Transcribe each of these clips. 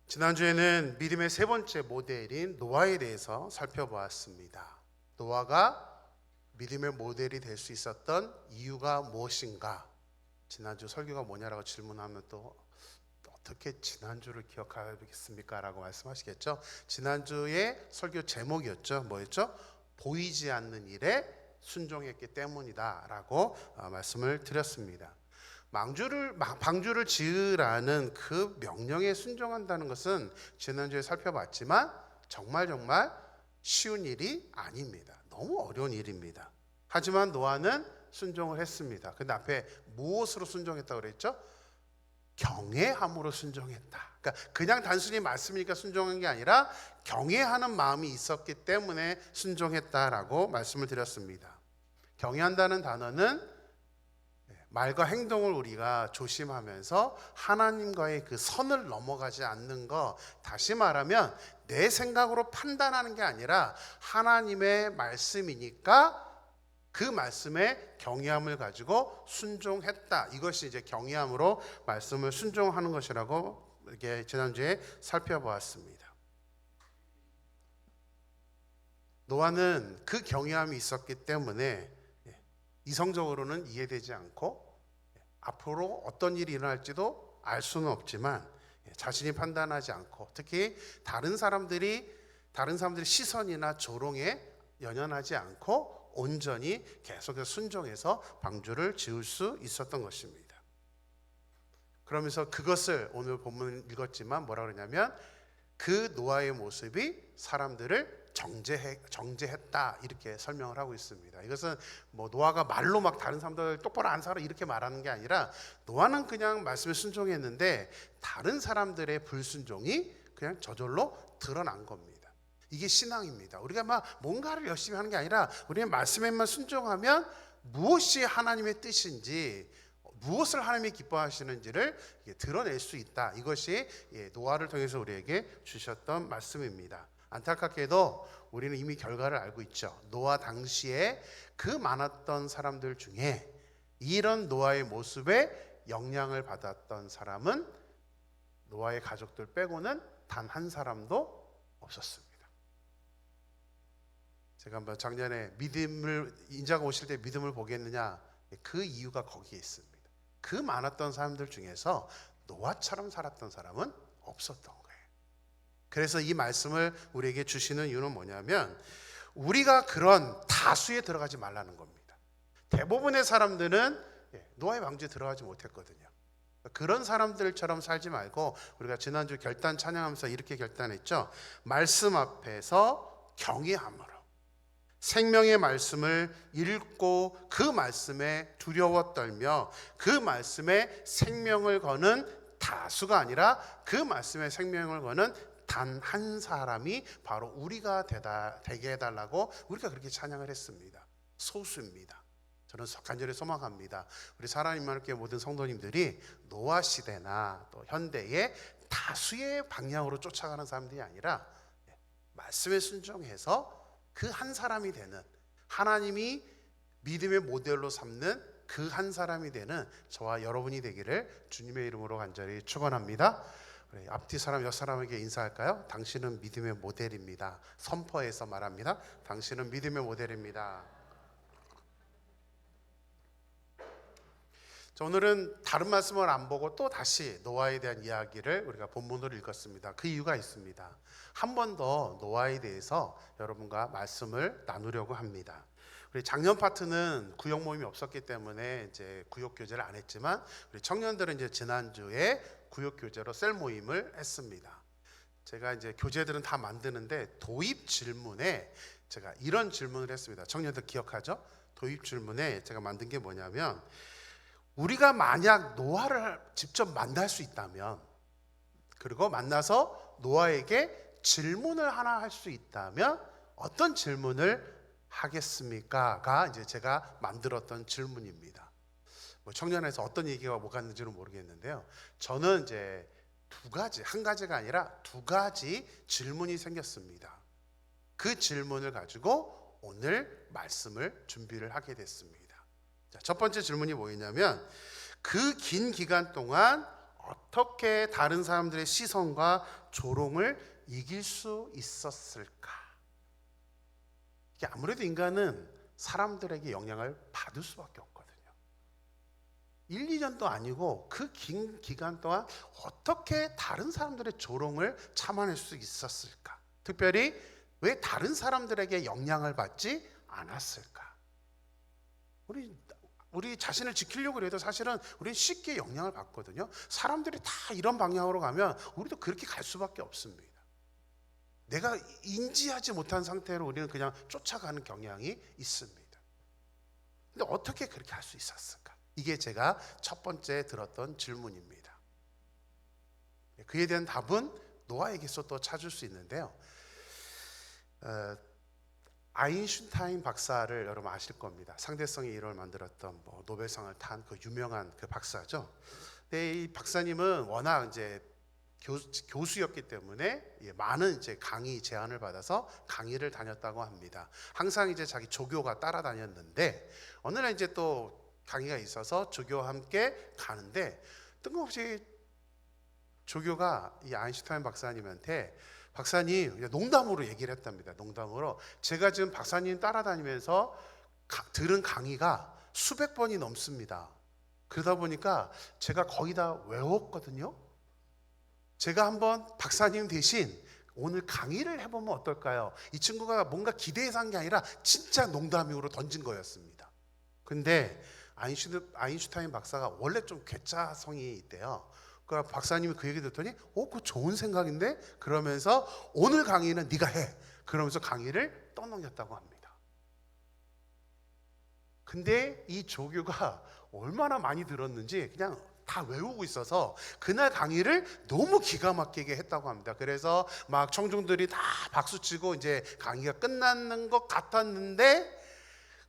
지난주에는 믿음의 세 번째 모델인 노아에 대해서 살펴보았습니다. 노아가 믿음의 모델이 될 수 있었던 이유가 무엇인가? 지난주 설교가 뭐냐라고 질문하면 또 어떻게 지난주를 기억하겠습니까? 라고 말씀하시겠죠. 지난주의 설교 제목이었죠. 뭐였죠? 보이지 않는 일에 순종했기 때문이다 라고 말씀을 드렸습니다. 방주를 지으라는 그 명령에 순종한다는 것은 지난주에 살펴봤지만 정말 쉬운 일이 아닙니다. 너무 어려운 일입니다. 하지만 노아는 순종을 했습니다. 근데 앞에 무엇으로 순종했다고 그랬죠? 경외함으로 순종했다. 그러니까 그냥 단순히 말씀이니까 순종한 게 아니라 경외하는 마음이 있었기 때문에 순종했다라고 말씀을 드렸습니다. 경외한다는 단어는 말과 행동을 우리가 조심하면서 하나님과의 그 선을 넘어가지 않는 것, 다시 말하면 내 생각으로 판단하는 게 아니라 하나님의 말씀이니까 그 말씀에 경외함을 가지고 순종했다. 이것이 이제 경외함으로 말씀을 순종하는 것이라고 이렇게 지난주에 살펴보았습니다. 노아는 그 경외함이 있었기 때문에 이성적으로는 이해되지 않고 앞으로 어떤 일이 일어날지도 알 수는 없지만 자신이 판단하지 않고 특히 다른 사람들의 시선이나 조롱에 연연하지 않고 온전히 계속해서 순종해서 방주를 지을 수 있었던 것입니다. 그러면서 그것을 오늘 본문 읽었지만 뭐라 그러냐면 그 노아의 모습이 사람들을 정죄했다 이렇게 설명을 하고 있습니다. 이것은 뭐 노아가 말로 막 다른 사람들 똑바로 안 살아 이렇게 말하는 게 아니라 노아는 그냥 말씀에 순종했는데 다른 사람들의 불순종이 그냥 저절로 드러난 겁니다. 이게 신앙입니다. 우리가 막 뭔가를 열심히 하는 게 아니라 우리는 말씀에만 순종하면 무엇이 하나님의 뜻인지 무엇을 하나님이 기뻐하시는지를 드러낼 수 있다. 이것이 노아를 통해서 우리에게 주셨던 말씀입니다. 안타깝게도 우리는 이미 결과를 알고 있죠. 노아 당시에 그 많았던 사람들 중에 이런 노아의 모습에 영향을 받았던 사람은 노아의 가족들 빼고는 단 한 사람도 없었습니다. 제가 한번 작년에 인자가 오실 때 믿음을 보겠느냐, 그 이유가 거기에 있습니다. 그 많았던 사람들 중에서 노아처럼 살았던 사람은 없었던 거예요. 그래서 이 말씀을 우리에게 주시는 이유는 뭐냐면 우리가 그런 다수에 들어가지 말라는 겁니다. 대부분의 사람들은 노아의 방주에 들어가지 못했거든요. 그런 사람들처럼 살지 말고 우리가 지난주 결단 찬양하면서 이렇게 결단했죠. 말씀 앞에서 경외함으로 생명의 말씀을 읽고 그 말씀에 두려워 떨며 그 말씀에 생명을 거는 다수가 아니라 그 말씀에 생명을 거는 단 한 사람이 바로 우리가 되게 해달라고 우리가 그렇게 찬양을 했습니다. 소수입니다. 저는 간절히 소망합니다. 우리 사랑하는 임마누엘 모든 성도님들이 노아 시대나 또 현대의 다수의 방향으로 쫓아가는 사람들이 아니라 말씀에 순종해서 그 한 사람이 되는, 하나님이 믿음의 모델로 삼는 그 한 사람이 되는 저와 여러분이 되기를 주님의 이름으로 간절히 축원합니다. 앞뒤 사람, 옆 사람에게 인사할까요? 당신은 믿음의 모델입니다. 선포해서 말합니다. 당신은 믿음의 모델입니다. 자, 오늘은 다른 말씀을 안 보고 또 다시 노아에 대한 이야기를 우리가 본문으로 읽었습니다. 그 이유가 있습니다. 한 번 더 노아에 대해서 여러분과 말씀을 나누려고 합니다. 우리 작년 파트는 구역 모임이 없었기 때문에 이제 구역 교제를 안 했지만 우리 청년들은 이제 지난주에 구역 교제로 셀 모임을 했습니다. 제가 이제 교재들은 다 만드는데 도입 질문에 제가 이런 질문을 했습니다. 청년들 기억하죠? 도입 질문에 제가 만든 게 뭐냐면 우리가 만약 노아를 직접 만날 수 있다면 그리고 만나서 노아에게 질문을 하나 할 수 있다면 어떤 질문을 하겠습니까?가 이제 제가 만들었던 질문입니다. 뭐 청년에서 어떤 얘기가 오갔는지는 모르겠는데요. 저는 이제 한 가지가 아니라 두 가지 질문이 생겼습니다. 그 질문을 가지고 오늘 말씀을 준비를 하게 됐습니다. 자, 첫 번째 질문이 뭐였냐면 그 긴 기간 동안 어떻게 다른 사람들의 시선과 조롱을 이길 수 있었을까? 이게 아무래도 인간은 사람들에게 영향을 받을 수밖에 없거든요. 1, 2년도 아니고 그 긴 기간 동안 어떻게 다른 사람들의 조롱을 참아낼 수 있었을까? 특별히 왜 다른 사람들에게 영향을 받지 않았을까? 우리 자신을 지키려고 해도 사실은 우리는 쉽게 영향을 받거든요. 사람들이 다 이런 방향으로 가면 우리도 그렇게 갈 수밖에 없습니다. 내가 인지하지 못한 상태로 우리는 그냥 쫓아가는 경향이 있습니다. 근데 어떻게 그렇게 할 수 있었을까? 이게 제가 첫 번째 들었던 질문입니다. 그에 대한 답은 노아에게서 또 찾을 수 있는데요. 아인슈타인 박사를 여러분 아실 겁니다. 상대성의 이론을 만들었던 노벨상을 탄 그 유명한 그 박사죠. 근데 이 박사님은 워낙 이제 교수였기 때문에 많은 이제 강의 제안을 받아서 강의를 다녔다고 합니다. 항상 이제 자기 조교가 따라다녔는데 어느 날 이제 또 강의가 있어서 조교와 함께 가는데 뜬금없이 조교가 이 아인슈타인 박사님한테 박사님, 농담으로 얘기를 했답니다. 농담으로 제가 지금 박사님 따라다니면서 들은 강의가 수백 번이 넘습니다. 그러다 보니까 제가 거의 다 외웠거든요. 제가 한번 박사님 대신 오늘 강의를 해보면 어떨까요? 이 친구가 뭔가 기대해서 한 게 아니라 진짜 농담으로 던진 거였습니다. 근데 아인슈타인 박사가 원래 좀 괴짜성이 있대요. 그러니까 박사님이 그 얘기 듣더니 그거 좋은 생각인데? 그러면서 오늘 강의는 네가 해. 그러면서 강의를 떠넘겼다고 합니다. 근데 이 조교가 얼마나 많이 들었는지 그냥 다 외우고 있어서 그날 강의를 너무 기가 막히게 했다고 합니다. 그래서 막 청중들이 다 박수치고 이제 강의가 끝나는 것 같았는데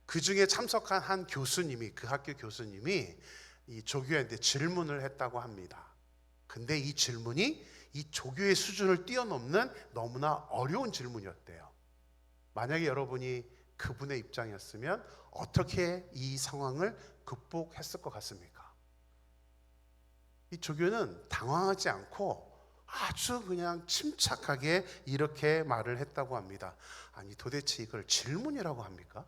그 중에 참석한 한 교수님이, 그 학교 교수님이 이 조교한테 질문을 했다고 합니다. 근데 이 질문이 이 조교의 수준을 뛰어넘는 너무나 어려운 질문이었대요. 만약에 여러분이 그분의 입장이었으면 어떻게 이 상황을 극복했을 것 같습니까? 이 조교는 당황하지 않고 아주 그냥 침착하게 이렇게 말을 했다고 합니다. 아니 도대체 이걸 질문이라고 합니까?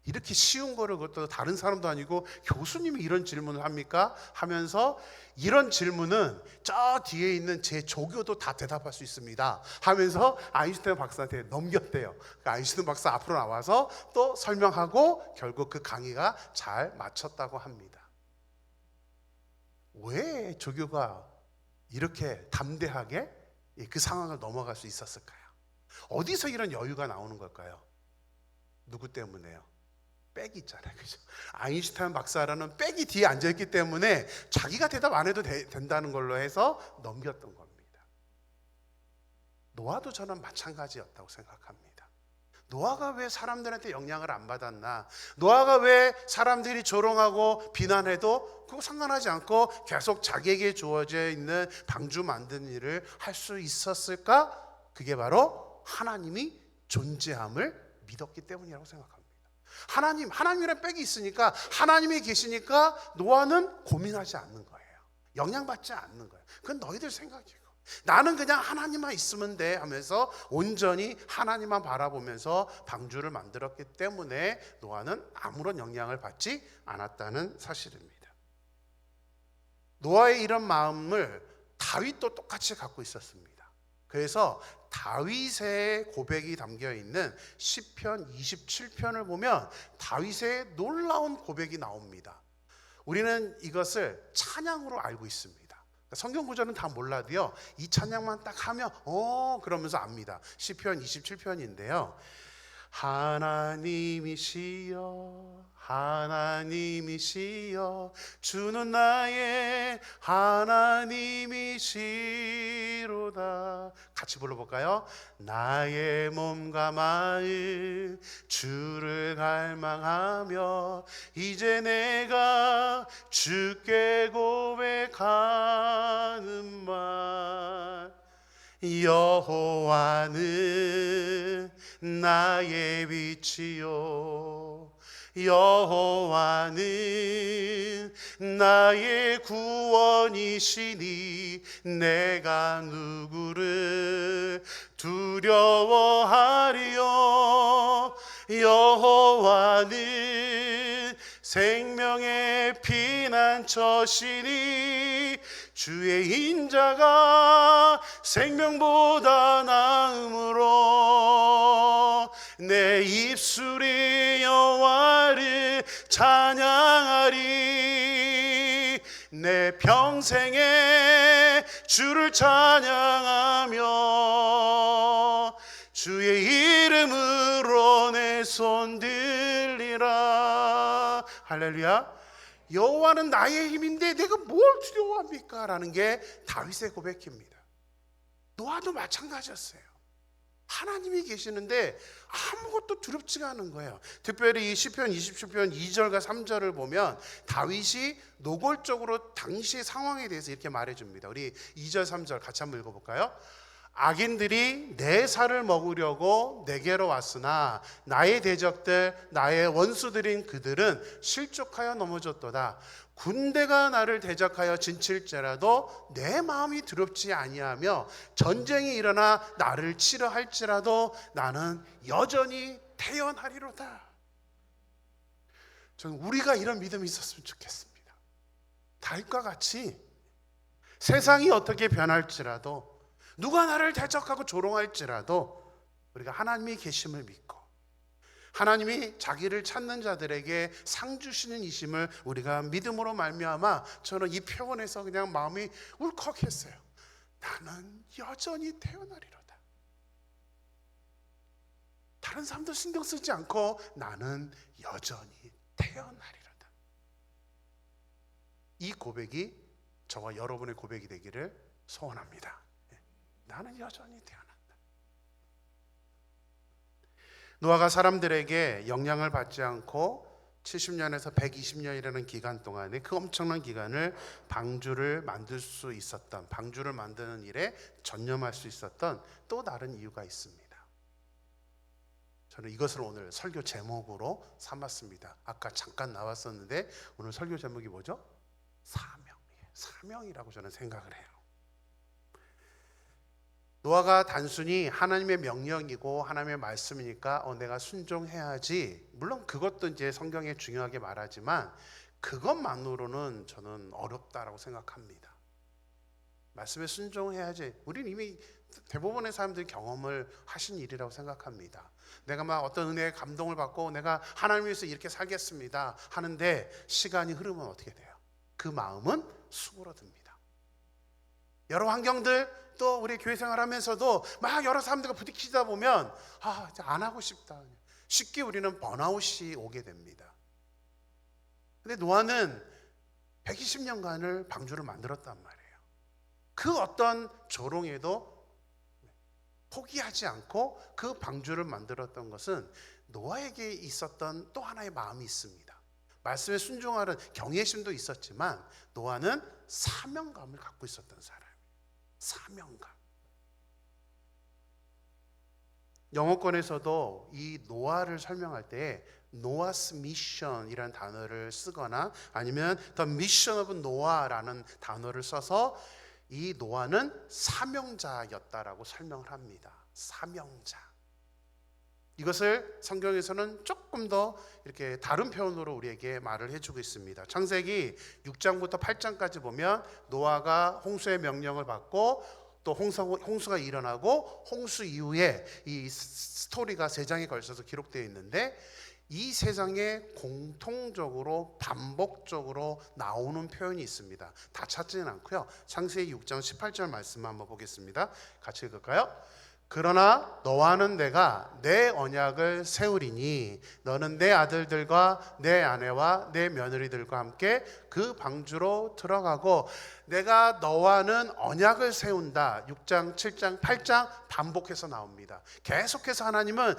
이렇게 쉬운 거를 그것도 다른 사람도 아니고 교수님이 이런 질문을 합니까? 하면서 이런 질문은 저 뒤에 있는 제 조교도 다 대답할 수 있습니다 하면서 아인슈타인 박사한테 넘겼대요. 아인슈타인 박사 앞으로 나와서 또 설명하고 결국 그 강의가 잘 마쳤다고 합니다. 왜 조교가 이렇게 담대하게 그 상황을 넘어갈 수 있었을까요? 어디서 이런 여유가 나오는 걸까요? 누구 때문에요? 백이 있잖아요, 그죠? 아인슈타인 박사라는 백이 뒤에 앉아있기 때문에 자기가 대답 안 해도 된다는 걸로 해서 넘겼던 겁니다. 노아도 저는 마찬가지였다고 생각합니다. 노아가 왜 사람들한테 영향을 안 받았나? 노아가 왜 사람들이 조롱하고 비난해도 그거 상관하지 않고 계속 자기에게 주어져 있는 방주 만드는 일을 할 수 있었을까? 그게 바로 하나님이 존재함을 믿었기 때문이라고 생각합니다. 하나님이란 백이 있으니까, 하나님이 계시니까 노아는 고민하지 않는 거예요. 영향받지 않는 거예요. 그건 너희들 생각이고, 나는 그냥 하나님만 있으면 돼 하면서 온전히 하나님만 바라보면서 방주를 만들었기 때문에 노아는 아무런 영향을 받지 않았다는 사실입니다. 노아의 이런 마음을 다윗도 똑같이 갖고 있었습니다. 그래서 다윗의 고백이 담겨 있는 시편 27편을 보면 다윗의 놀라운 고백이 나옵니다. 우리는 이것을 찬양으로 알고 있습니다. 성경 구절은 다 몰라도요, 이 찬양만 딱 하면 그러면서 압니다. 시편 27편인데요. 하나님이시여 하나님이시여 주는 나의 하나님이시로다. 같이 불러볼까요? 나의 몸과 마음 주를 갈망하며 이제 내가 주께 고백하는 말 여호와는 나의 빛이요 여호와는 나의 구원이시니 내가 누구를 두려워하리요. 여호와는 생명의 피난처시니 주의 인자가 생명보다 나음으로 내 입술이 여호와를 찬양하리. 내 평생에 주를 찬양하며 주의 이름으로 내 손 들리라. 할렐루야. 여호와는 나의 힘인데 내가 뭘 두려워합니까? 라는 게 다윗의 고백입니다. 노아도 마찬가지였어요. 하나님이 계시는데 아무것도 두렵지가 않은 거예요. 특별히 이 시편 27편 2절과 3절을 보면 다윗이 노골적으로 당시 상황에 대해서 이렇게 말해줍니다. 우리 2절 3절 같이 한번 읽어볼까요? 악인들이 내 살을 먹으려고 내게로 왔으나 나의 대적들 나의 원수들인 그들은 실족하여 넘어졌도다. 군대가 나를 대적하여 진칠지라도 내 마음이 두렵지 아니하며 전쟁이 일어나 나를 치려 할지라도 나는 여전히 태연하리로다. 저는 우리가 이런 믿음이 있었으면 좋겠습니다. 다윗과 같이 세상이 어떻게 변할지라도 누가 나를 대적하고 조롱할지라도 우리가 하나님이 계심을 믿고 하나님이 자기를 찾는 자들에게 상 주시는 이심을 우리가 믿음으로 말미암아 저는 이 표현에서 그냥 마음이 울컥했어요. 나는 여전히 태어나리로다. 다른 사람들 신경 쓰지 않고 나는 여전히 태어나리로다. 이 고백이 저와 여러분의 고백이 되기를 소원합니다. 나는 여전히 태어난다. 노아가 사람들에게 영향을 받지 않고 70년에서 120년이라는 기간 동안에 그 엄청난 기간을 방주를 만들 수 있었던, 방주를 만드는 일에 전념할 수 있었던 또 다른 이유가 있습니다. 저는 이것을 오늘 설교 제목으로 삼았습니다. 아까 잠깐 나왔었는데 오늘 설교 제목이 뭐죠? 사명이라고 저는 생각을 해요. 노아가 단순히 하나님의 명령이고 하나님의 말씀이니까 내가 순종해야지. 물론 그것도 이제 성경에 중요하게 말하지만 그것만으로는 저는 어렵다라고 생각합니다. 말씀에 순종해야지. 우리는 이미 대부분의 사람들이 경험을 하신 일이라고 생각합니다. 내가 막 어떤 은혜의 감동을 받고 내가 하나님 위해서 이렇게 살겠습니다 하는데 시간이 흐르면 어떻게 돼요? 그 마음은 수그러듭니다. 여러 환경들 또 우리 교회 생활하면서도 막 여러 사람들과 부딪히다 보면 이제 안 하고 싶다. 쉽게 우리는 번아웃이 오게 됩니다. 근데 노아는 120년간을 방주를 만들었단 말이에요. 그 어떤 조롱에도 포기하지 않고 그 방주를 만들었던 것은 노아에게 있었던 또 하나의 마음이 있습니다. 말씀에 순종하는 경외심도 있었지만 노아는 사명감을 갖고 있었던 사람. 사명감. 영어권에서도 이 노아를 설명할 때 노아's mission이라는 단어를 쓰거나 아니면 the mission of Noah라는 단어를 써서 이 노아는 사명자였다라고 설명을 합니다. 사명자. 이것을 성경에서는 조금 더 이렇게 다른 표현으로 우리에게 말을 해주고 있습니다. 창세기 6장부터 8장까지 보면 노아가 홍수의 명령을 받고 또 홍수가 일어나고 홍수 이후에 이 스토리가 3장에 걸쳐서 기록되어 있는데 이 3장에 공통적으로 반복적으로 나오는 표현이 있습니다. 다 찾지는 않고요. 창세기 6장 18절 말씀 한번 보겠습니다. 같이 읽을까요? 그러나 너와는 내가 내 언약을 세우리니 너는 내 아들들과 내 아내와 내 며느리들과 함께 그 방주로 들어가고 내가 너와는 언약을 세운다. 6장, 7장, 8장 반복해서 나옵니다. 계속해서 하나님은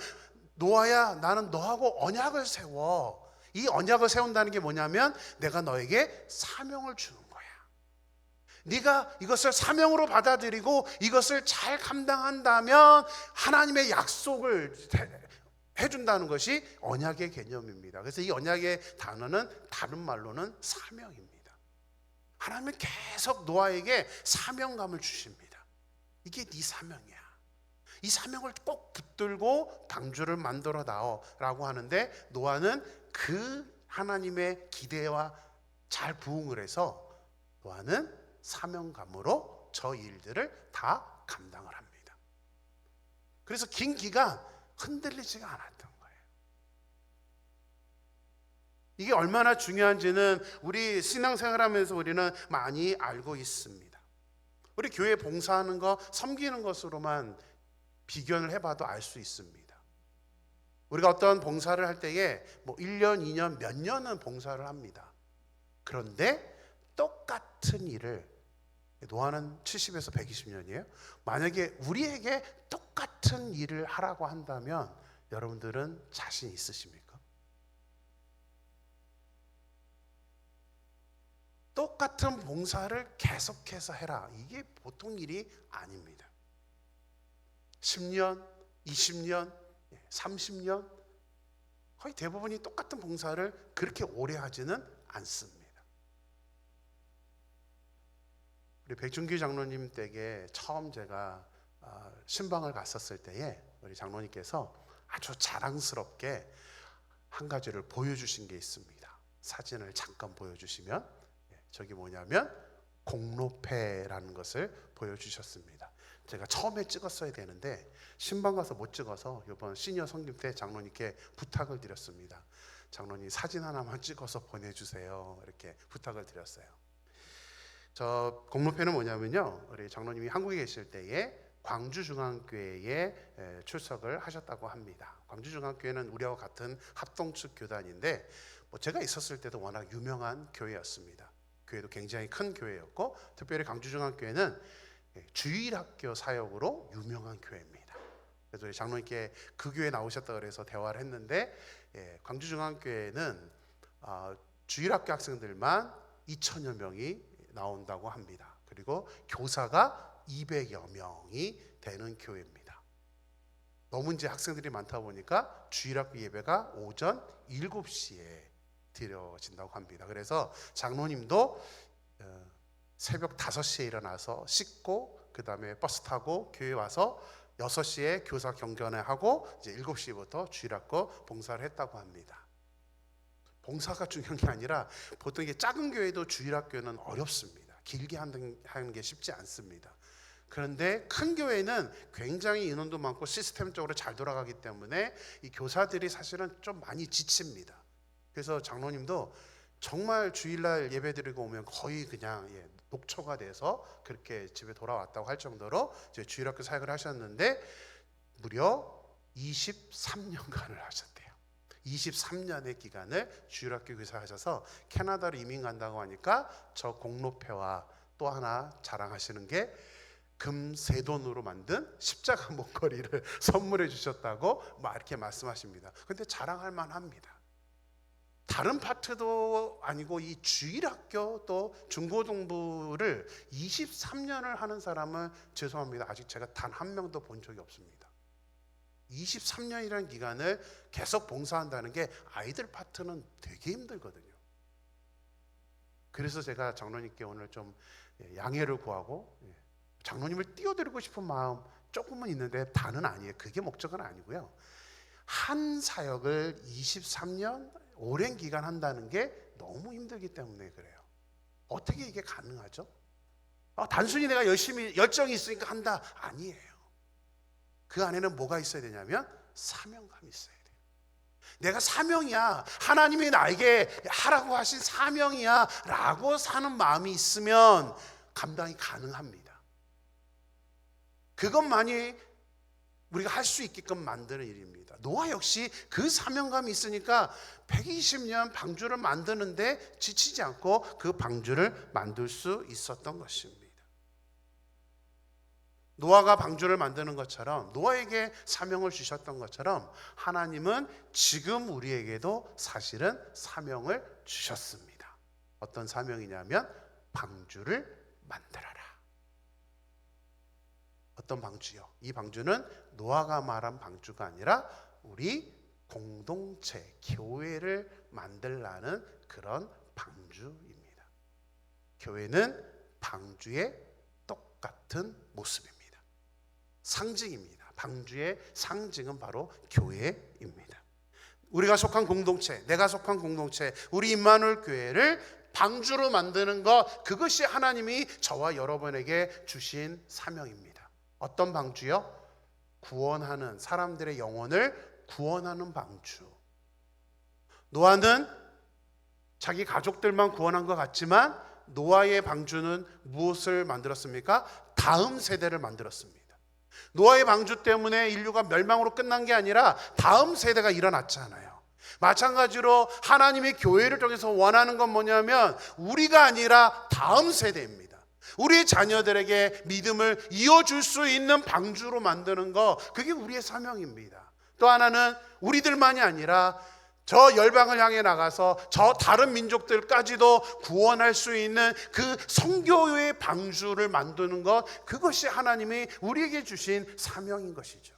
노아야 나는 너하고 언약을 세워. 이 언약을 세운다는 게 뭐냐면 내가 너에게 사명을 주는 거야. 네가 이것을 사명으로 받아들이고 이것을 잘 감당한다면 하나님의 약속을 해준다는 것이 언약의 개념입니다. 그래서 이 언약의 단어는 다른 말로는 사명입니다. 하나님은 계속 노아에게 사명감을 주십니다. 이게 네 사명이야. 이 사명을 꼭 붙들고 방주를 만들어 나오라고 하는데, 노아는 그 하나님의 기대와 잘 부응을 해서 노아는 사명감으로 저 일들을 다 감당을 합니다. 그래서 긴 기간 흔들리지가 않았던 거예요. 이게 얼마나 중요한지는 우리 신앙생활하면서 우리는 많이 알고 있습니다. 우리 교회 봉사하는 거, 섬기는 것으로만 비교를 해봐도 알 수 있습니다. 우리가 어떤 봉사를 할 때에 1년, 2년, 몇 년은 봉사를 합니다. 그런데 똑같은 일을, 노아는 70에서 120년이에요. 만약에 우리에게 똑같은 일을 하라고 한다면 여러분들은 자신 있으십니까? 똑같은 봉사를 계속해서 해라. 이게 보통 일이 아닙니다. 10년, 20년, 30년 거의 대부분이 똑같은 봉사를 그렇게 오래 하지는 않습니다. 우리 백준규 장로님 댁에 처음 제가 신방을 갔었을 때에 우리 장로님께서 아주 자랑스럽게 한 가지를 보여주신 게 있습니다. 사진을 잠깐 보여주시면, 저기 뭐냐면 공로패라는 것을 보여주셨습니다. 제가 처음에 찍었어야 되는데 신방 가서 못 찍어서 이번 시니어 성김 때 장로님께 부탁을 드렸습니다. 장로님 사진 하나만 찍어서 보내주세요. 이렇게 부탁을 드렸어요. 저 공로패는 뭐냐면요, 우리 장로님이 한국에 계실 때에 광주중앙교회에 출석을 하셨다고 합니다. 광주중앙교회는 우리와 같은 합동측 교단인데, 제가 있었을 때도 워낙 유명한 교회였습니다. 교회도 굉장히 큰 교회였고, 특별히 광주중앙교회는 주일학교 사역으로 유명한 교회입니다. 그래서 우리 장로님께 그 교회 나오셨다 그래서 대화를 했는데, 광주중앙교회는 주일학교 학생들만 2,000여 명이 나온다고 합니다. 그리고 교사가 200여 명이 되는 교회입니다. 너무 이제 학생들이 많다 보니까 주일학교 예배가 오전 7시에 드려진다고 합니다. 그래서 장로님도 새벽 5시에 일어나서 씻고 그 다음에 버스 타고 교회 와서 6시에 교사 경전회 하고 이제 7시부터 주일학교 봉사를 했다고 합니다. 봉사가 중요한 게 아니라 보통 이게 작은 교회도 주일학교는 어렵습니다. 길게 하는 게 쉽지 않습니다. 그런데 큰 교회는 굉장히 인원도 많고 시스템적으로 잘 돌아가기 때문에 이 교사들이 사실은 좀 많이 지칩니다. 그래서 장로님도 정말 주일날 예배드리고 오면 거의 그냥 녹초가 돼서 그렇게 집에 돌아왔다고 할 정도로 이제 주일학교 사역을 하셨는데 무려 23년간을 하셨대요. 23년의 기간을 주일학교 교사하셔서 캐나다로 이민 간다고 하니까 저 공로패와 또 하나 자랑하시는 게 금 세 돈으로 만든 십자가 목걸이를 선물해 주셨다고 이렇게 말씀하십니다. 근데 자랑할 만합니다. 다른 파트도 아니고 이 주일학교 또 중고등부를 23년을 하는 사람은 죄송합니다. 아직 제가 단 한 명도 본 적이 없습니다. 23년이라는 기간을 계속 봉사한다는 게 아이들 파트는 되게 힘들거든요. 그래서 제가 장로님께 오늘 좀 양해를 구하고 장로님을 띄워드리고 싶은 마음 조금은 있는데 다는 아니에요. 그게 목적은 아니고요. 한 사역을 23년 오랜 기간 한다는 게 너무 힘들기 때문에 그래요. 어떻게 이게 가능하죠? 단순히 내가 열정이 있으니까 한다, 아니에요. 그 안에는 뭐가 있어야 되냐면 사명감이 있어야 돼요. 내가 사명이야, 하나님이 나에게 하라고 하신 사명이야 라고 사는 마음이 있으면 감당이 가능합니다. 그것만이 우리가 할 수 있게끔 만드는 일입니다. 노아 역시 그 사명감이 있으니까 120년 방주를 만드는데 지치지 않고 그 방주를 만들 수 있었던 것입니다. 노아가 방주를 만드는 것처럼, 노아에게 사명을 주셨던 것처럼 하나님은 지금 우리에게도 사실은 사명을 주셨습니다. 어떤 사명이냐면 방주를 만들어라. 어떤 방주요? 이 방주는 노아가 말한 방주가 아니라 우리 공동체, 교회를 만들라는 그런 방주입니다. 교회는 방주의 똑같은 모습입니다. 상징입니다. 방주의 상징은 바로 교회입니다. 우리가 속한 공동체, 내가 속한 공동체, 우리 임마누엘 교회를 방주로 만드는 것, 그것이 하나님이 저와 여러분에게 주신 사명입니다. 어떤 방주요? 구원하는, 사람들의 영혼을 구원하는 방주. 노아는 자기 가족들만 구원한 것 같지만 노아의 방주는 무엇을 만들었습니까? 다음 세대를 만들었습니다. 노아의 방주 때문에 인류가 멸망으로 끝난 게 아니라 다음 세대가 일어났잖아요. 마찬가지로 하나님의 교회를 통해서 원하는 건 뭐냐면 우리가 아니라 다음 세대입니다. 우리 자녀들에게 믿음을 이어줄 수 있는 방주로 만드는 거, 그게 우리의 사명입니다. 또 하나는 우리들만이 아니라 저 열방을 향해 나가서 저 다른 민족들까지도 구원할 수 있는 그 성교의 방주를 만드는 것, 그것이 하나님이 우리에게 주신 사명인 것이죠.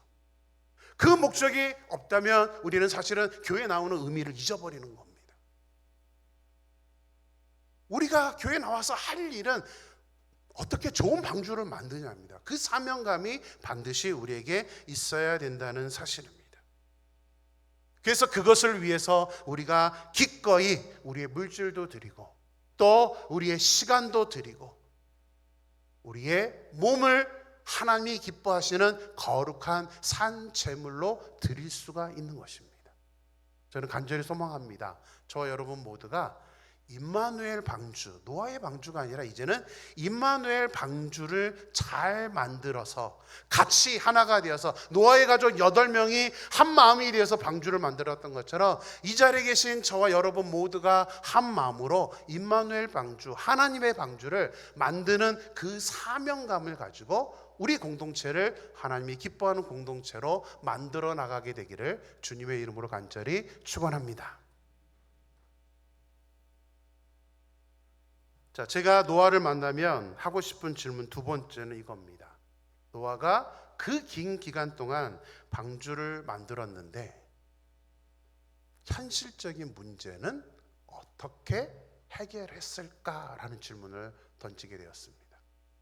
그 목적이 없다면 우리는 사실은 교회에 나오는 의미를 잊어버리는 겁니다. 우리가 교회에 나와서 할 일은 어떻게 좋은 방주를 만드냐입니다. 그 사명감이 반드시 우리에게 있어야 된다는 사실입니다. 그래서 그것을 위해서 우리가 기꺼이 우리의 물질도 드리고 또 우리의 시간도 드리고 우리의 몸을 하나님이 기뻐하시는 거룩한 산 제물로 드릴 수가 있는 것입니다. 저는 간절히 소망합니다. 저와 여러분 모두가 임마누엘 방주, 노아의 방주가 아니라 이제는 임마누엘 방주를 잘 만들어서 같이 하나가 되어서 노아의 가족 8명이 한 마음이 되어서 방주를 만들었던 것처럼 이 자리에 계신 저와 여러분 모두가 한 마음으로 임마누엘 방주, 하나님의 방주를 만드는 그 사명감을 가지고 우리 공동체를 하나님이 기뻐하는 공동체로 만들어 나가게 되기를 주님의 이름으로 간절히 축원합니다. 자, 제가 노아를 만나면 하고 싶은 질문 두 번째는 이겁니다. 노아가 그 긴 기간 동안 방주를 만들었는데 현실적인 문제는 어떻게 해결했을까라는 질문을 던지게 되었습니다.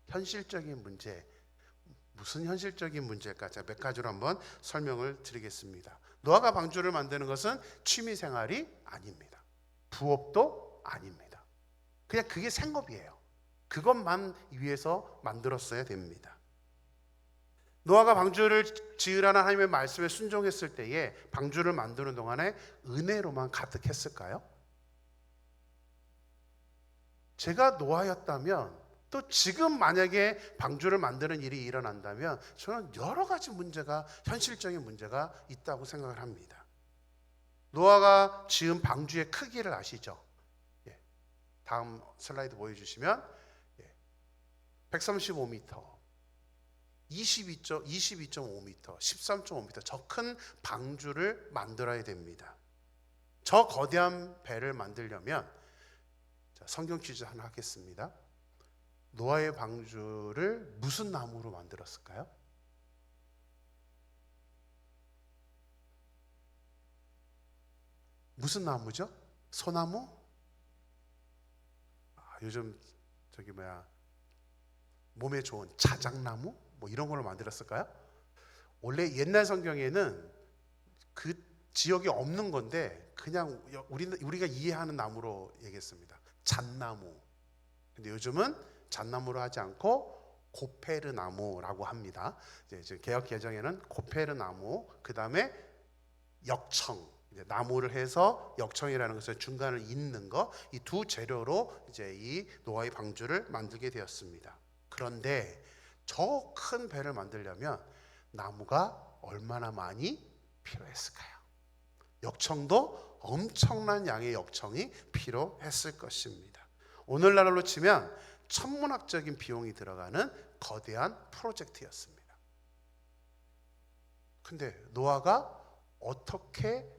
현실적인 문제, 무슨 현실적인 문제일까? 제가 몇 가지로 한번 설명을 드리겠습니다. 노아가 방주를 만드는 것은 취미 생활이 아닙니다. 부업도 아닙니다. 그냥 그게 생업이에요. 그것만 위해서 만들었어야 됩니다. 노아가 방주를 지으라는 하나님의 말씀에 순종했을 때에 방주를 만드는 동안에 은혜로만 가득했을까요? 제가 노아였다면 또 지금 만약에 방주를 만드는 일이 일어난다면 저는 여러 가지 문제가, 현실적인 문제가 있다고 생각을 합니다. 노아가 지은 방주의 크기를 아시죠? 다음 슬라이드 보여주시면 135m, 22.5m, 13.5m 저 큰 방주를 만들어야 됩니다. 저 거대한 배를 만들려면 성경 퀴즈 하나 하겠습니다. 노아의 방주를 무슨 나무로 만들었을까요? 무슨 나무죠? 소나무? 요즘 몸에 좋은 자작나무 뭐 이런 걸로 만들었을까요? 원래 옛날 성경에는 그 지역에 없는 건데 그냥 우리가 이해하는 나무로 얘기했습니다. 잣나무. 근데 요즘은 잣나무로 하지 않고 고페르 나무라고 합니다. 이제 개역 개정에는 고페르 나무, 그 다음에 역청. 나무를 해서 역청이라는 것을 중간을 잇는 거, 이 두 재료로 이제 이 노아의 방주를 만들게 되었습니다. 그런데 저 큰 배를 만들려면 나무가 얼마나 많이 필요했을까요? 역청도 엄청난 양의 역청이 필요했을 것입니다. 오늘날로 치면 천문학적인 비용이 들어가는 거대한 프로젝트였습니다. 근데 노아가 어떻게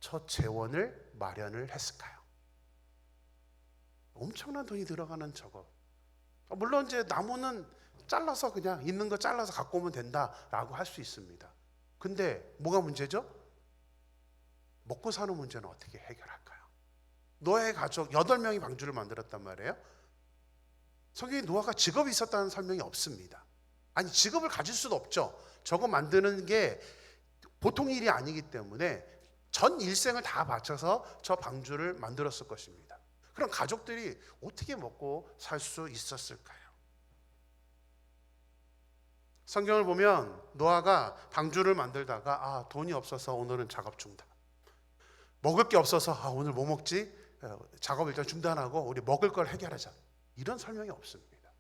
저 재원을 마련을 했을까요? 엄청난 돈이 들어가는 저거. 물론 이제 나무는 잘라서 그냥 있는 거 잘라서 갖고 오면 된다라고 할 수 있습니다. 근데 뭐가 문제죠? 먹고 사는 문제는 어떻게 해결할까요? 노아의 가족 8명이 방주를 만들었단 말이에요. 성경에 노아가 직업이 있었다는 설명이 없습니다. 아니, 직업을 가질 수도 없죠. 저거 만드는 게 보통 일이 아니기 때문에 전 일생을 다 바쳐서 저 방주를 만들었을 것입니다. 그럼 가족들이 어떻게 먹고 살 수 있었을까요? 성경을 보면 노아가 방주를 만들다가 돈이 없어서 오늘은 작업 중단, 먹을 게 없어서 오늘 뭐 먹지? 작업 일단 중단하고 우리 먹을 걸 해결하자, 이런 설명이 없습니다.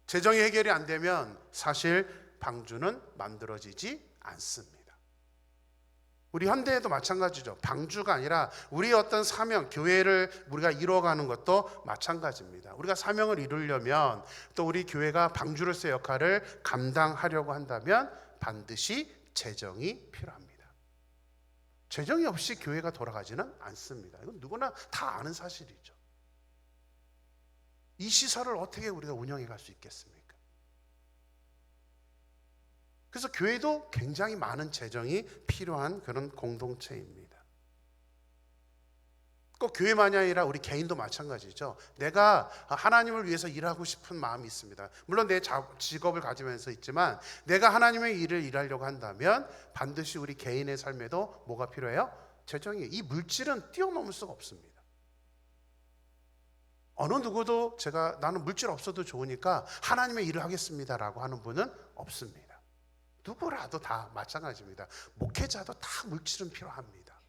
재정이 해결이 안 되면 사실 방주는 만들어지지 않습니다. 우리 현대에도 마찬가지죠. 방주가 아니라 우리의 어떤 사명, 교회를 우리가 이루어가는 것도 마찬가지입니다. 우리가 사명을 이루려면 또 우리 교회가 방주로서의 역할을 감당하려고 한다면 반드시 재정이 필요합니다. 재정이 없이 교회가 돌아가지는 않습니다. 이건 누구나 다 아는 사실이죠. 이 시설을 어떻게 우리가 운영해 갈 수 있겠습니까? 그래서 교회도 굉장히 많은 재정이 필요한 그런 공동체입니다. 꼭 교회만이 아니라 우리 개인도 마찬가지죠. 내가 하나님을 위해서 일하고 싶은 마음이 있습니다. 물론 내 직업을 가지면서 있지만 내가 하나님의 일을 일하려고 한다면 반드시 우리 개인의 삶에도 뭐가 필요해요? 재정이. 이 물질은 뛰어넘을 수가 없습니다. 어느 누구도 나는 물질 없어도 좋으니까 하나님의 일을 하겠습니다라고 하는 분은 없습니다. 누구라도 다 마찬가지입니다. 목회자도 다 물질은 필요합니다.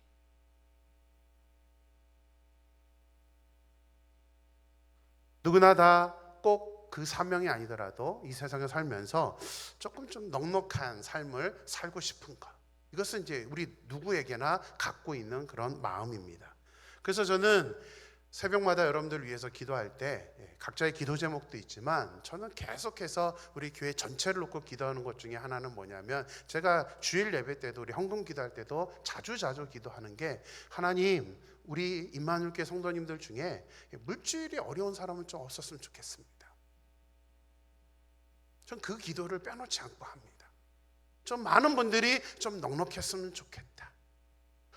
누구나 다 꼭 그 사명이 아니더라도 이 세상에 살면서 조금 좀 넉넉한 삶을 살고 싶은 것, 이것은 이제 우리 누구에게나 갖고 있는 그런 마음입니다. 그래서 저는 새벽마다 여러분들 위해서 기도할 때 각자의 기도 제목도 있지만 저는 계속해서 우리 교회 전체를 놓고 기도하는 것 중에 하나는 뭐냐면, 제가 주일 예배 때도 우리 헌금 기도할 때도 자주 기도하는 게, 하나님, 우리 임마누엘교회 성도님들 중에 물질이 어려운 사람은 좀 없었으면 좋겠습니다. 전 그 기도를 빼놓지 않고 합니다. 좀 많은 분들이 좀 넉넉했으면 좋겠다.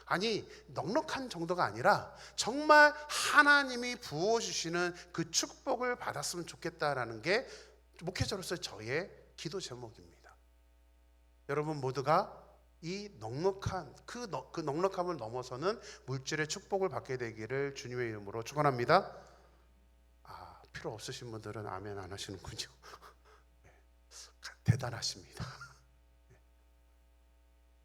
아니, 넉넉한 정도가 아니라 정말 하나님이 부어주시는 그 축복을 받았으면 좋겠다라는 게 목회자로서 저의 기도 제목입니다. 여러분 모두가 이 넉넉한 그 넉넉함을 넘어서는 물질의 축복을 받게 되기를 주님의 이름으로 축원합니다. 필요 없으신 분들은 아멘 안 하시는군요. 대단하십니다.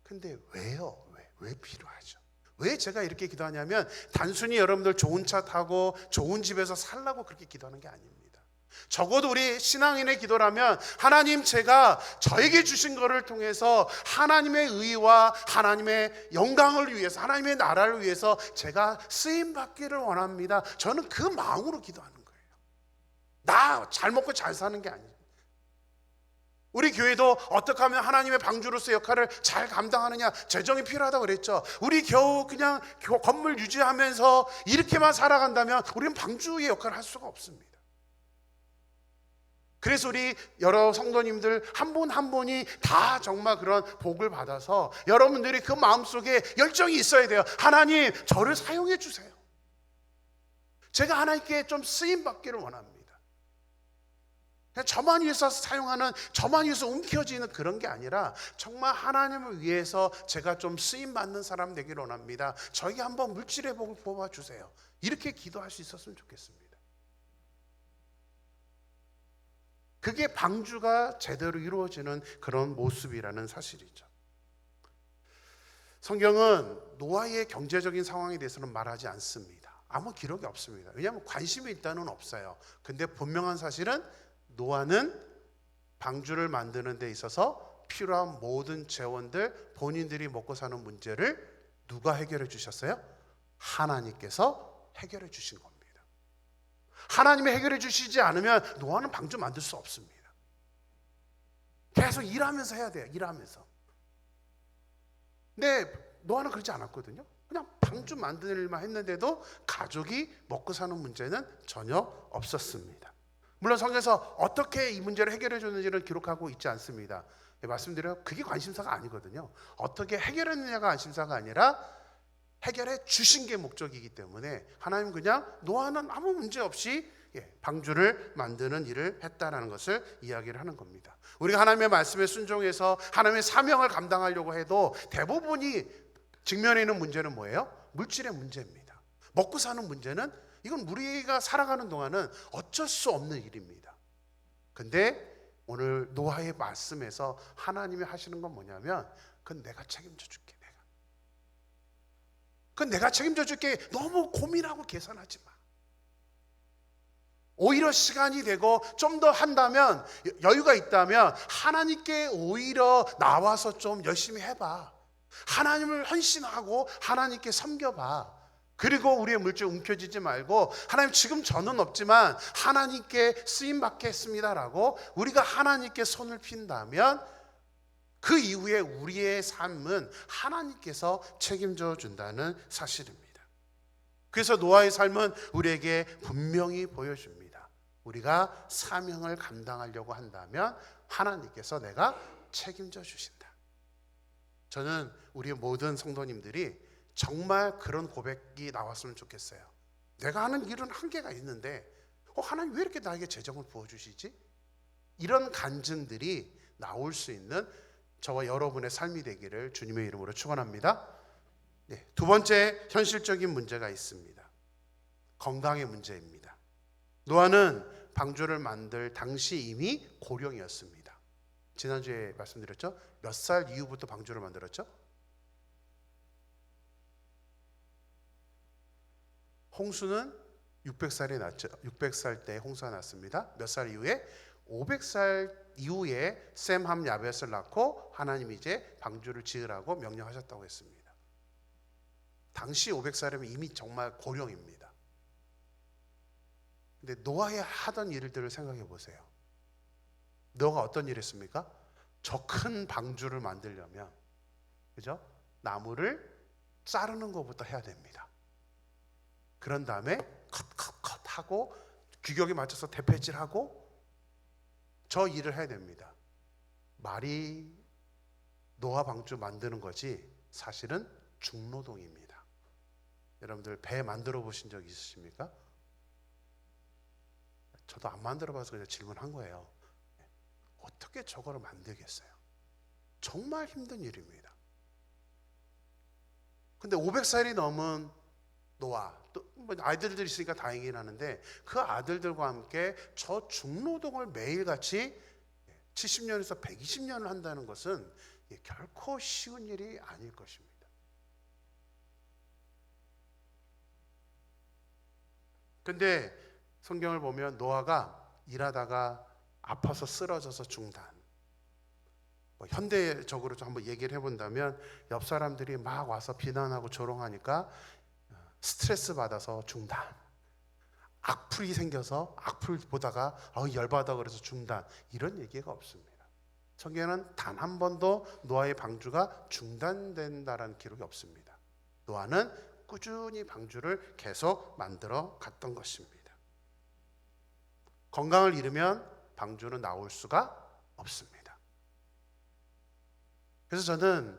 근데 왜요? 왜 필요하죠? 왜 제가 이렇게 기도하냐면, 단순히 여러분들 좋은 차 타고 좋은 집에서 살라고 그렇게 기도하는 게 아닙니다. 적어도 우리 신앙인의 기도라면, 하나님, 제가 저에게 주신 것을 통해서 하나님의 의와 하나님의 영광을 위해서, 하나님의 나라를 위해서 제가 쓰임받기를 원합니다. 저는 그 마음으로 기도하는 거예요. 나 잘 먹고 잘 사는 게 아니에요. 우리 교회도 어떻게 하면 하나님의 방주로서 역할을 잘 감당하느냐, 재정이 필요하다고 그랬죠. 우리 겨우 그냥 건물 유지하면서 이렇게만 살아간다면 우리는 방주의 역할을 할 수가 없습니다. 그래서 우리 여러 성도님들 한 분 한 분이 다 정말 그런 복을 받아서 여러분들이 그 마음속에 열정이 있어야 돼요. 하나님, 저를 사용해 주세요. 제가 하나님께 좀 쓰임 받기를 원합니다. 저만 위해서 사용하는, 저만 위해서 움켜쥐는 그런 게 아니라 정말 하나님을 위해서 제가 좀 쓰임받는 사람 되기를 원합니다. 저에게 한번 물질의 복을 뽑아주세요. 이렇게 기도할 수 있었으면 좋겠습니다. 그게 방주가 제대로 이루어지는 그런 모습이라는 사실이죠. 성경은 노아의 경제적인 상황에 대해서는 말하지 않습니다. 아무 기록이 없습니다. 왜냐하면 관심이 일단은 없어요. 근데 분명한 사실은 노아는 방주를 만드는 데 있어서 필요한 모든 재원들, 본인들이 먹고 사는 문제를 누가 해결해 주셨어요? 하나님께서 해결해 주신 겁니다. 하나님이 해결해 주시지 않으면 노아는 방주 만들 수 없습니다. 계속 일하면서 해야 돼요. 일하면서. 근데 노아는 그러지 않았거든요. 그냥 방주 만드는 일만 했는데도 가족이 먹고 사는 문제는 전혀 없었습니다. 물론 성경에서 어떻게 이 문제를 해결해 줬는지를 기록하고 있지 않습니다. 말씀드려요. 그게 관심사가 아니거든요. 어떻게 해결했느냐가 관심사가 아니라 해결해 주신 게 목적이기 때문에 하나님 그냥 노아는 아무 문제 없이 방주를 만드는 일을 했다라는 것을 이야기를 하는 겁니다. 우리가 하나님의 말씀에 순종해서 하나님의 사명을 감당하려고 해도 대부분이 직면해 있는 문제는 뭐예요? 물질의 문제입니다. 먹고 사는 문제는 이건 우리가 살아가는 동안은 어쩔 수 없는 일입니다. 근데 오늘 노아의 말씀에서 하나님이 하시는 건 뭐냐면 그건 내가 책임져 줄게. 그건 내가 책임져 줄게. 너무 고민하고 계산하지 마. 오히려 시간이 되고 좀 더 한다면, 여유가 있다면 하나님께 오히려 나와서 좀 열심히 해봐. 하나님을 헌신하고 하나님께 섬겨봐. 그리고 우리의 물질 움켜쥐지 말고 하나님 지금 저는 없지만 하나님께 쓰임받겠습니다라고 우리가 하나님께 손을 핀다면 그 이후에 우리의 삶은 하나님께서 책임져 준다는 사실입니다. 그래서 노아의 삶은 우리에게 분명히 보여줍니다. 우리가 사명을 감당하려고 한다면 하나님께서 내가 책임져 주신다. 저는 우리 모든 성도님들이 정말 그런 고백이 나왔으면 좋겠어요. 내가 하는 일은 한계가 있는데 하나님 왜 이렇게 나에게 재정을 부어주시지? 이런 간증들이 나올 수 있는 저와 여러분의 삶이 되기를 주님의 이름으로 축원합니다. 두 번째 현실적인 문제가 있습니다. 건강의 문제입니다. 노아는 방주를 만들 당시 이미 고령이었습니다. 지난주에 말씀드렸죠? 몇 살 이후부터 방주를 만들었죠? 홍수는 600살이 났죠. 600살 때 홍수가 났습니다. 몇 살 이후에? 500살 이후에 셈함 야벳을 낳고 하나님이 이제 방주를 지으라고 명령하셨다고 했습니다. 당시 500살이면 이미 정말 고령입니다. 근데 노아의 하던 일들을 생각해 보세요. 노아가 어떤 일을 했습니까? 저 큰 방주를 만들려면, 그죠? 나무를 자르는 것부터 해야 됩니다. 그런 다음에 컷 하고 규격에 맞춰서 대패질하고 저 일을 해야 됩니다. 말이 노아 방주 만드는 거지 사실은 중노동입니다. 여러분들 배 만들어 보신 적 있으십니까? 저도 안 만들어 봐서 그냥 질문한 거예요. 어떻게 저거를 만들겠어요? 정말 힘든 일입니다. 근데 500살이 넘은 노아, 또 아이들도 있으니까 다행이긴 하는데 그 아들들과 함께 저 중노동을 매일같이 70년에서 120년을 한다는 것은 결코 쉬운 일이 아닐 것입니다. 근데 성경을 보면 노아가 일하다가 아파서 쓰러져서 중단. 현대적으로 좀 한번 얘기를 해본다면 옆 사람들이 막 와서 비난하고 조롱하니까 스트레스 받아서 중단. 악플이 생겨서 악플 보다가 열받아 그래서 중단. 이런 얘기가 없습니다. 성경에는 단 한 번도 노아의 방주가 중단된다라는 기록이 없습니다. 노아는 꾸준히 방주를 계속 만들어 갔던 것입니다. 건강을 잃으면 방주는 나올 수가 없습니다. 그래서 저는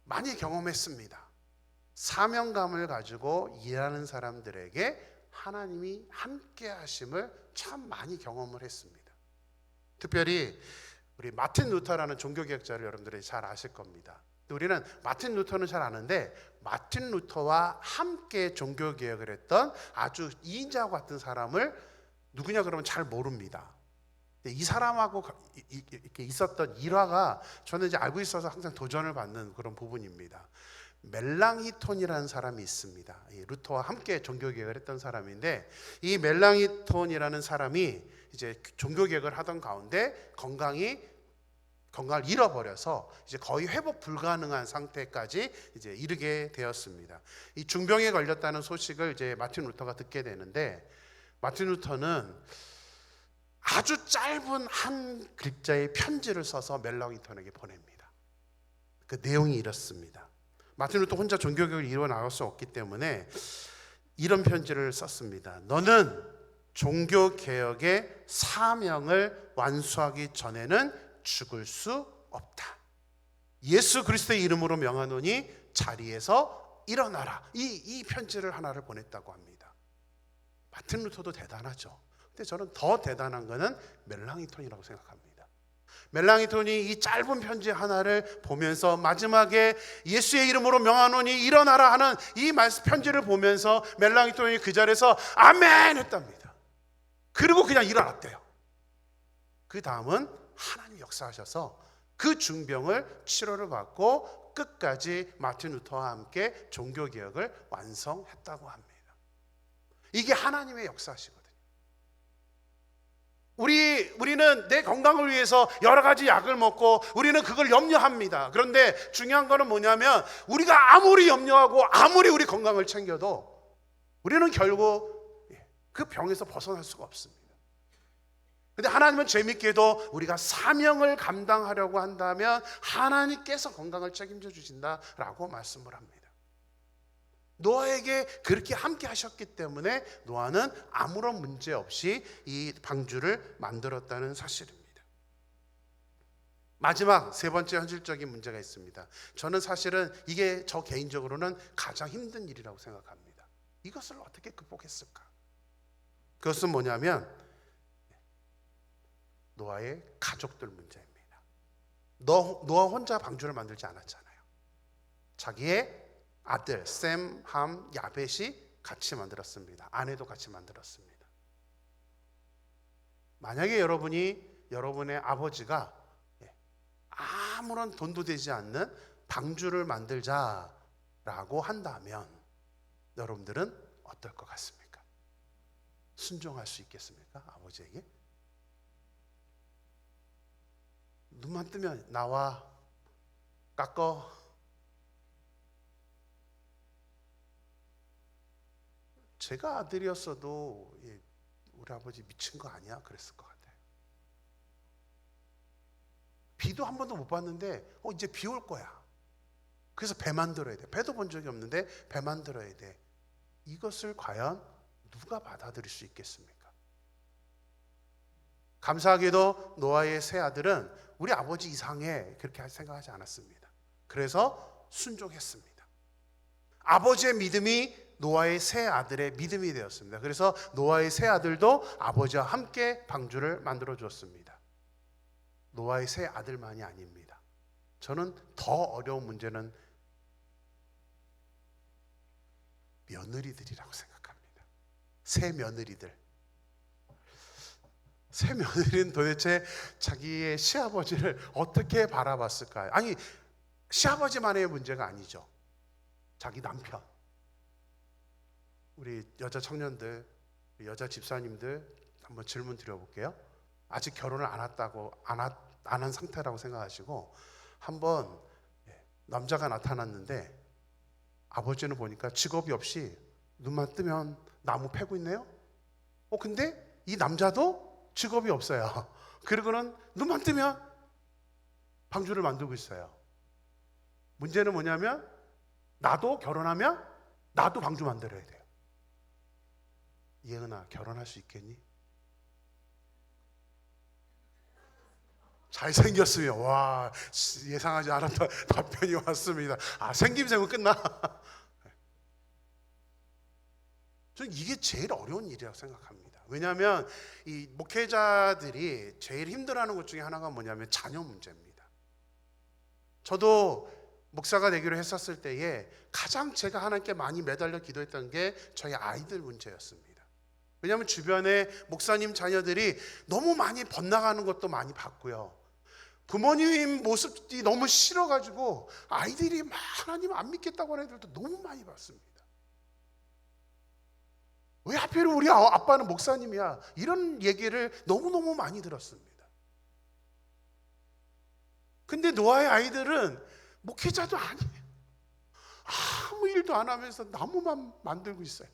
많이 경험했습니다. 사명감을 가지고 일하는 사람들에게 하나님이 함께 하심을 참 많이 경험을 했습니다. 특별히 우리 마틴 루터라는 종교개혁자를 여러분들이 잘 아실 겁니다. 우리는 마틴 루터는 잘 아는데 마틴 루터와 함께 종교개혁을 했던 아주 이인자와 같은 사람을 누구냐 그러면 잘 모릅니다. 이 사람하고 이렇게 있었던 일화가 저는 이제 알고 있어서 항상 도전을 받는 그런 부분입니다. 멜랑히톤이라는 사람이 있습니다. 루터와 함께 종교개혁을 했던 사람인데 이 멜랑히톤이라는 사람이 이제 종교개혁을 하던 가운데 건강을 잃어버려서 이제 거의 회복 불가능한 상태까지 이제 이르게 되었습니다. 이 중병에 걸렸다는 소식을 이제 마틴 루터가 듣게 되는데 마틴 루터는 아주 짧은 한 글자의 편지를 써서 멜랑히톤에게 보냅니다. 그 내용이 이렇습니다. 마틴 루터 혼자 종교개혁을 이루어 나갈 수 없기 때문에 이런 편지를 썼습니다. 너는 종교개혁의 사명을 완수하기 전에는 죽을 수 없다. 예수 그리스도의 이름으로 명하노니 자리에서 일어나라. 이 편지를 하나를 보냈다고 합니다. 마틴 루터도 대단하죠. 근데 저는 더 대단한 것은 멜랑이톤이라고 생각합니다. 멜랑이톤이 이 짧은 편지 하나를 보면서 마지막에 예수의 이름으로 명하노니 일어나라 하는 이 편지를 보면서 멜랑이톤이 그 자리에서 아멘 했답니다. 그리고 그냥 일어났대요. 그 다음은 하나님 역사하셔서 그 중병을 치료를 받고 끝까지 마틴 루터와 함께 종교개혁을 완성했다고 합니다. 이게 하나님의 역사시거든요. 우리는 내 건강을 위해서 여러 가지 약을 먹고 우리는 그걸 염려합니다. 그런데 중요한 거는 뭐냐면 우리가 아무리 염려하고 아무리 우리 건강을 챙겨도 우리는 결국 그 병에서 벗어날 수가 없습니다. 근데 하나님은 재밌게도 우리가 사명을 감당하려고 한다면 하나님께서 건강을 책임져 주신다라고 말씀을 합니다. 노아에게 그렇게 함께 하셨기 때문에 노아는 아무런 문제 없이 이 방주를 만들었다는 사실입니다. 마지막 세 번째 현실적인 문제가 있습니다. 저는 사실은 이게 저 개인적으로는 가장 힘든 일이라고 생각합니다. 이것을 어떻게 극복했을까? 그것은 뭐냐면 노아의 가족들 문제입니다. 노아 혼자 방주를 만들지 않았잖아요. 자기의 아들 셈, 함, 야벳이 같이 만들었습니다. 아내도 같이 만들었습니다. 만약에 여러분의 아버지가 아무런 돈도 되지 않는 방주를 만들자라고 한다면 여러분들은 어떨 것 같습니까? 순종할 수 있겠습니까? 아버지에게? 눈만 뜨면 나와 깎어. 제가 아들이었어도 우리 아버지 미친 거 아니야? 그랬을 것 같아요. 비도 한 번도 못 봤는데 이제 비 올 거야. 그래서 배 만들어야 돼. 배도 본 적이 없는데 배 만들어야 돼. 이것을 과연 누가 받아들일 수 있겠습니까? 감사하게도 노아의 세 아들은 우리 아버지 이상해 그렇게 생각하지 않았습니다. 그래서 순종했습니다. 아버지의 믿음이 노아의 세 아들의 믿음이 되었습니다. 그래서 노아의 세 아들도 아버지와 함께 방주를 만들어 주었습니다. 노아의 세 아들만이 아닙니다. 저는 더 어려운 문제는 며느리들이라고 생각합니다. 세 며느리들. 세 며느리는 도대체 자기의 시아버지를 어떻게 바라봤을까요? 아니, 시아버지만의 문제가 아니죠. 자기 남편. 우리 여자 청년들, 여자 집사님들 한번 질문 드려볼게요. 아직 결혼을 안 한 상태라고 생각하시고 한번 남자가 나타났는데 아버지는 보니까 직업이 없이 눈만 뜨면 나무 패고 있네요. 근데 이 남자도 직업이 없어요. 그리고는 눈만 뜨면 방주를 만들고 있어요. 문제는 뭐냐면 나도 결혼하면 나도 방주 만들어야 돼요. 예은아, 결혼할 수 있겠니? 잘생겼으면 와, 예상하지 않았던 답변이 왔습니다. 생김새면 끝나. 저는 이게 제일 어려운 일이라고 생각합니다. 왜냐하면 이 목회자들이 제일 힘들어하는 것 중에 하나가 뭐냐면 자녀 문제입니다. 저도 목사가 되기로 했었을 때에 가장 제가 하나님께 많이 매달려 기도했던 게 저희 아이들 문제였습니다. 왜냐하면 주변에 목사님 자녀들이 너무 많이 번나가는 것도 많이 봤고요. 부모님 모습이 너무 싫어가지고 아이들이 막 하나님 안 믿겠다고 하는 애들도 너무 많이 봤습니다. 왜 하필 우리 아빠는 목사님이야? 이런 얘기를 너무너무 많이 들었습니다. 근데 노아의 아이들은 목회자도 아니에요. 아무 일도 안 하면서 나무만 만들고 있어요.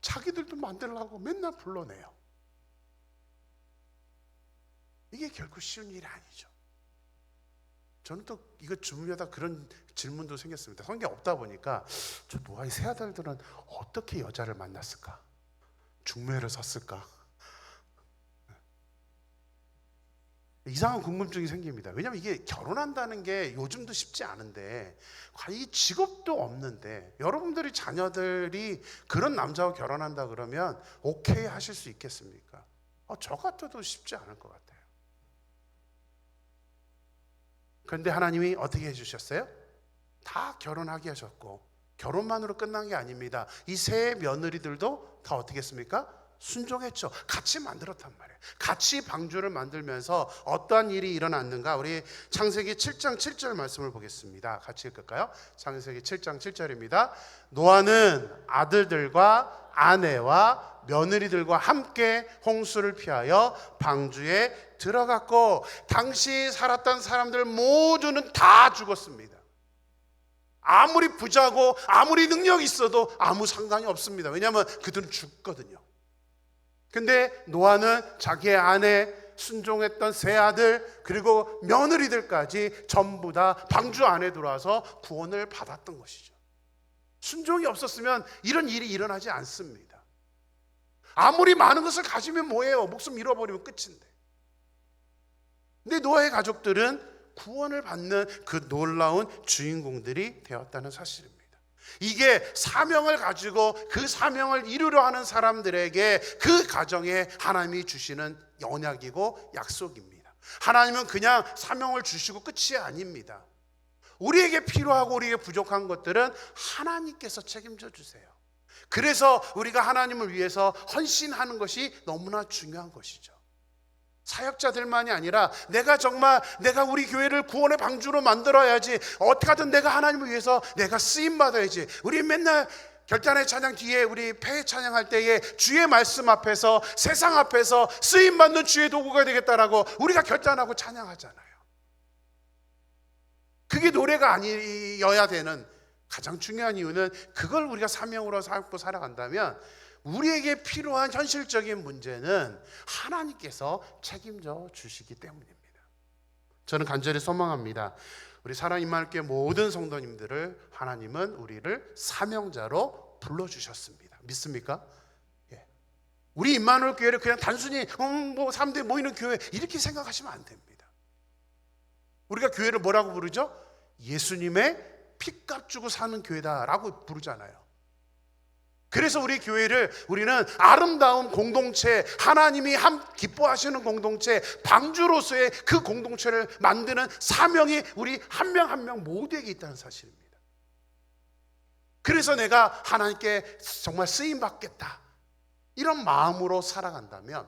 자기들도 만들려고 맨날 불러내요. 이게 결코 쉬운 일이 아니죠. 저는 또 이거 주문하다 그런 질문도 생겼습니다. 성경에 없다 보니까 저 노아의 세 아들들은 어떻게 여자를 만났을까? 중매를 섰을까? 이상한 궁금증이 생깁니다. 왜냐하면 이게 결혼한다는 게 요즘도 쉽지 않은데, 이 직업도 없는데 여러분들이 자녀들이 그런 남자와 결혼한다 그러면 오케이 하실 수 있겠습니까? 저 같아도 쉽지 않을 것 같아요. 그런데 하나님이 어떻게 해주셨어요? 다 결혼하게 하셨고, 결혼만으로 끝난 게 아닙니다. 이 세 며느리들도 다 어떻게 했습니까? 순종했죠. 같이 만들었단 말이에요. 같이 방주를 만들면서 어떠한 일이 일어났는가? 우리 창세기 7장 7절 말씀을 보겠습니다. 같이 읽을까요? 창세기 7장 7절입니다. 노아는 아들들과 아내와 며느리들과 함께 홍수를 피하여 방주에 들어갔고, 당시 살았던 사람들 모두는 다 죽었습니다. 아무리 부자고 아무리 능력이 있어도 아무 상관이 없습니다. 왜냐하면 그들은 죽거든요. 근데 노아는 자기의 아내, 순종했던 세 아들, 그리고 며느리들까지 전부 다 방주 안에 들어와서 구원을 받았던 것이죠. 순종이 없었으면 이런 일이 일어나지 않습니다. 아무리 많은 것을 가지면 뭐예요? 목숨 잃어버리면 끝인데. 근데 노아의 가족들은 구원을 받는 그 놀라운 주인공들이 되었다는 사실입니다. 이게 사명을 가지고 그 사명을 이루려 하는 사람들에게 그 가정에 하나님이 주시는 언약이고 약속입니다. 하나님은 그냥 사명을 주시고 끝이 아닙니다. 우리에게 필요하고 우리에게 부족한 것들은 하나님께서 책임져 주세요. 그래서 우리가 하나님을 위해서 헌신하는 것이 너무나 중요한 것이죠. 사역자들만이 아니라 내가 우리 교회를 구원의 방주로 만들어야지, 어떻게 하든 내가 하나님을 위해서 내가 쓰임 받아야지. 우리 맨날 결단의 찬양 뒤에 우리 폐 찬양할 때에 주의 말씀 앞에서, 세상 앞에서 쓰임 받는 주의 도구가 되겠다라고 우리가 결단하고 찬양하잖아요. 그게 노래가 아니어야 되는 가장 중요한 이유는, 그걸 우리가 사명으로 삼고 살아간다면 우리에게 필요한 현실적인 문제는 하나님께서 책임져 주시기 때문입니다. 저는 간절히 소망합니다. 우리 사랑 임마누엘교회 모든 성도님들을 하나님은 우리를 사명자로 불러주셨습니다. 믿습니까? 예. 우리 임마누엘교회를 그냥 단순히 사람들이 모이는 교회 이렇게 생각하시면 안 됩니다. 우리가 교회를 뭐라고 부르죠? 예수님의 피값 주고 사는 교회다라고 부르잖아요. 그래서 우리 교회를 우리는 아름다운 공동체, 하나님이 기뻐하시는 공동체, 방주로서의 그 공동체를 만드는 사명이 우리 한 명 한 명 모두에게 있다는 사실입니다. 그래서 내가 하나님께 정말 쓰임받겠다, 이런 마음으로 살아간다면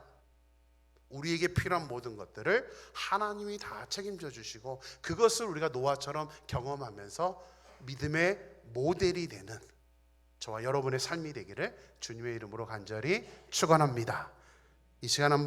우리에게 필요한 모든 것들을 하나님이 다 책임져 주시고, 그것을 우리가 노아처럼 경험하면서 믿음의 모델이 되는 저와 여러분의 삶이 되기를 주님의 이름으로 간절히 축원합니다. 이 시간 한번